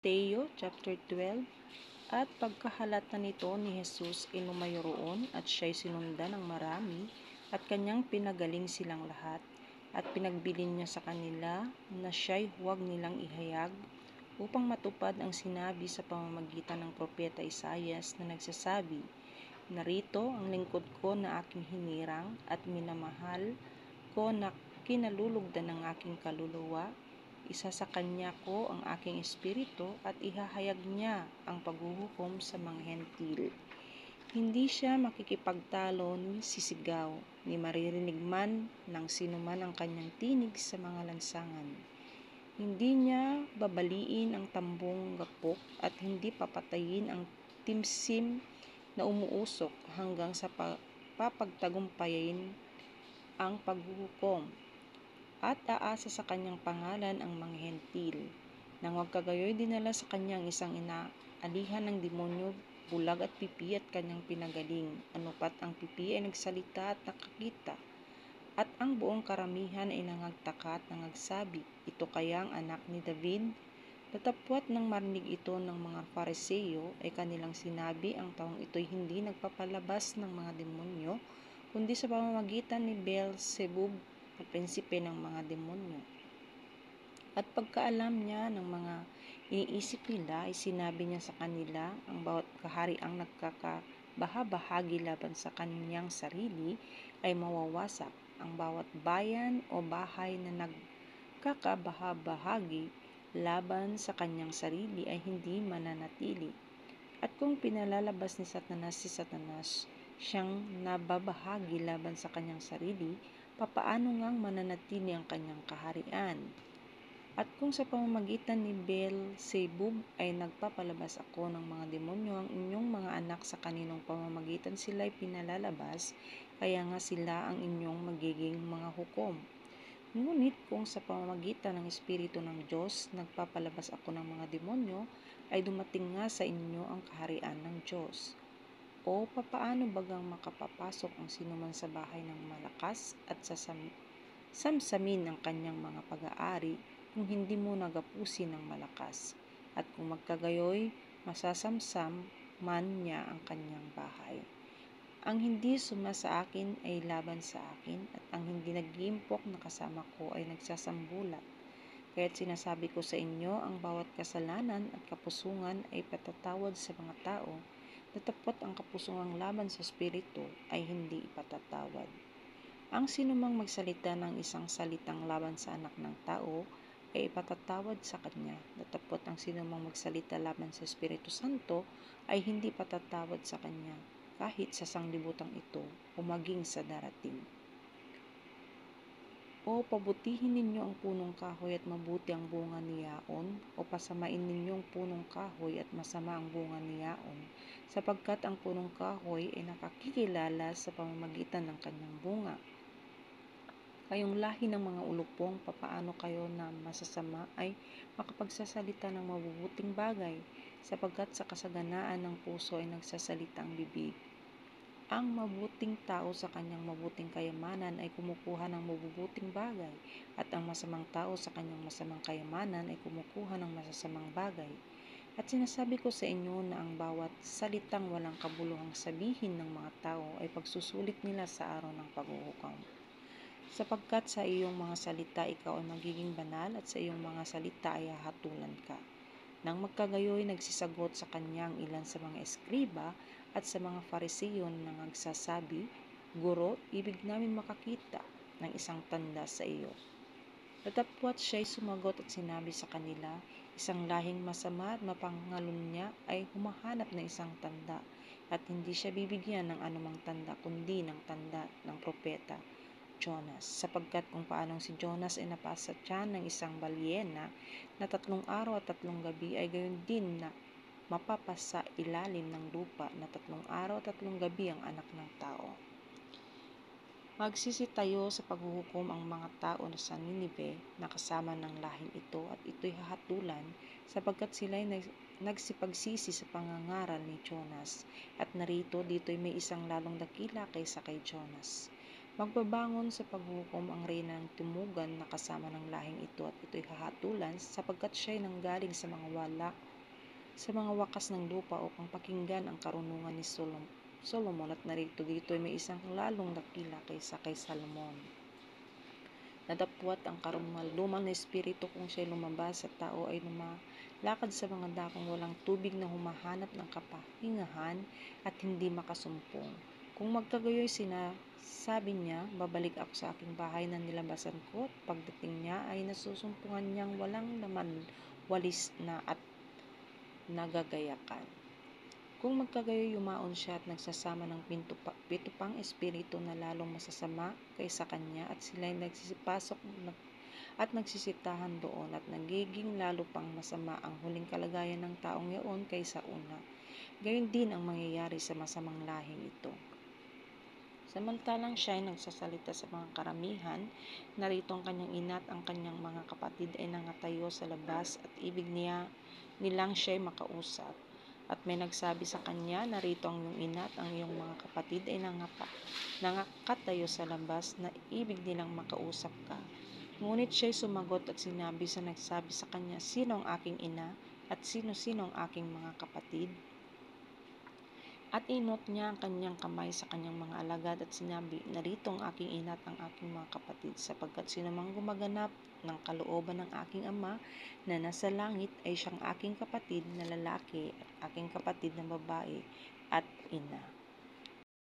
Mateo chapter 12. At pagkahalata nito ni Jesus ay lumayo roon at siya'y sinundan ng marami at kanyang pinagaling silang lahat at pinagbilin niya sa kanila na siya'y huwag nilang ihayag upang matupad ang sinabi sa pamamagitan ng propeta Isaias na nagsasabi, "Narito ang lingkod ko na aking hinirang at minamahal ko na kinalulugdan ng aking kaluluwa. Isa sa kanya ko ang aking espiritu at ihahayag niya ang paghuhukom sa mga hentil. Hindi siya makikipagtalo ni sisigaw, ni maririnig man ng sinuman ang kanyang tinig sa mga lansangan. Hindi niya babaliin ang tambong gapok at hindi papatayin ang timsim na umuusok hanggang sa papagtagumpayin ang paghuhukom. At aasa sa kanyang pangalan ang mga hentil. Nang magkagayoy dinala sa kanyang isang inaalihan ng demonyo, bulag at pipi at kanyang pinagaling. Anupat ang pipi ay nagsalita at nakakita. At ang buong karamihan ay nangagtaka at nangagsabi, "Ito kaya ang anak ni David?" Datapwat nang marinig ito ng mga Fariseo ay kanilang sinabi, ang taong ito'y hindi nagpapalabas ng mga demonyo, kundi sa pamamagitan ni Beelzebub, na prinsipe ng mga demonyo. At pagkaalam niya ng mga iniisip nila, ay sinabi niya sa kanila, ang bawat kahariang nagkakabahabahagi laban sa kanyang sarili ay mawawasak. Ang bawat bayan o bahay na nagkakabahabahagi laban sa kanyang sarili ay hindi mananatili. At kung pinalalabas ni Satanas si Satanas, siyang nababahagi laban sa kanyang sarili, papaano ngang mananatili ang kanyang kaharian? At kung sa pamamagitan ni Beelzebub ay nagpapalabas ako ng mga demonyo, ang inyong mga anak sa kaninong pamamagitan sila'y pinalalabas, kaya nga sila ang inyong magiging mga hukom. Ngunit kung sa pamamagitan ng Espiritu ng Diyos nagpapalabas ako ng mga demonyo, ay dumating nga sa inyo ang kaharian ng Diyos. O papaano bagang makapapasok ang sinuman sa bahay ng malakas at samsamin ang kanyang mga pag-aari kung hindi mo nagapusin ng malakas? At kung magkagayoy, masasamsam man niya ang kanyang bahay. Ang hindi suma sa akin ay laban sa akin, at ang hindi nag-iimpok na kasama ko ay nagsasambulat. Kaya't sinasabi ko sa inyo, ang bawat kasalanan at kapusungan ay patatawad sa mga tao, datapwat ang kapusungang laban sa espiritu ay hindi ipatatawad. Ang sinumang magsalita ng isang salitang laban sa anak ng tao ay ipatatawad sa kanya, datapwat ang sinumang magsalita laban sa Espiritu Santo ay hindi patatawad sa kanya, kahit sa sanglibutang ito o maging sa darating. O pabutihin ninyo ang punong kahoy at mabuti ang bunga niyaon, o pasamain ninyo ang punong kahoy at masama ang bunga niyaon, sapagkat ang punong kahoy ay nakakikilala sa pamamagitan ng kanyang bunga. Kayong lahi ng mga ulupong, papaano kayo na masasama ay makapagsasalita ng mabubuting bagay, sapagkat sa kasaganaan ng puso ay nagsasalita ang bibig. Ang mabuting tao sa kanyang mabuting kayamanan ay kumukuha ng mabubuting bagay, at ang masamang tao sa kanyang masamang kayamanan ay kumukuha ng masasamang bagay. At sinasabi ko sa inyo na ang bawat salitang walang kabuluhang sabihin ng mga tao ay pagsusulit nila sa araw ng paghuhukom. Sapagkat sa iyong mga salita ikaw ay magiging banal, at sa iyong mga salita ay hahatulan ka. Nang magkagayoy, nagsisagot sa kanya ang ilan sa mga eskriba at sa mga Fariseo na nagsasabi, "Guro, ibig namin makakita ng isang tanda sa iyo." Datapwat siya'y sumagot at sinabi sa kanila, isang lahing masama at mapangalunya ay humahanap ng isang tanda, at hindi siya bibigyan ng anumang tanda kundi ng tanda ng propeta Jonas, sapagkat kung paanong si Jonas ay napasa tiyan ng isang balyena na 3 araw at 3 gabi, ay gayon din na mapapasa ilalim ng lupa na 3 araw at 3 gabi ang anak ng tao. Magsisitayo sa paghuhukom ang mga tao sa Ninive na kasama ng lahing ito, at ito'y hahatulan, sapagkat sila'y nagsipagsisi sa pangangaral ni Jonas, at narito dito'y may isang lalong dakila kaysa kay Jonas. Magbabangon sa paghuhukom ang reyna ng timugan na kasama ng lahing ito, at ito'y hahatulan, sapagkat siya'y nanggaling sa mga wala sa mga wakas ng lupa upang pakinggan ang karunungan ni Solomon at narito dito ay may isang lalong dakila kaysa kay Salomon. Nadapwat ang karumalduman na espiritu kung siya'y lumabas sa tao ay lumalakad sa mga dakong walang tubig na humahanap ng kapahingahan at hindi makasumpong. Kung magkagayoy sinasabi niya, babalik ako sa aking bahay na nilabasan ko at pagdating niya ay nasusumpungan niyang walang laman, walis na at nagagayakan. Kung magkagayoy yumaon siya at nagsasama ng pito pang espiritu na lalong masasama kaysa kanya at sila'y nagsisipasok at nagsisitahan doon at nagiging lalo pang masama ang huling kalagayan ng taong yaon kaysa una. Gayon din ang mangyayari sa masamang lahing ito. Samantalang siya ay nagsasalita sa mga karamihan, narito ang kanyang ina at ang kanyang mga kapatid ay nangatayo sa labas at ibig nilang siya ay makausap. At may nagsabi sa kanya, narito ang iyong ina at ang iyong mga kapatid ay nangakatayo sa labas na ibig nilang makausap ka. Ngunit siya'y sumagot at sinabi sa nagsabi sa kanya, sino ang aking ina at sino-sino ang aking mga kapatid? At inot niya ang kanyang kamay sa kanyang mga alagad at sinabi, narito ang aking ina at ang aking mga kapatid, sapagkat sinumang gumaganap ng kalooban ng aking ama na nasa langit ay siyang aking kapatid na lalaki at aking kapatid na babae at ina.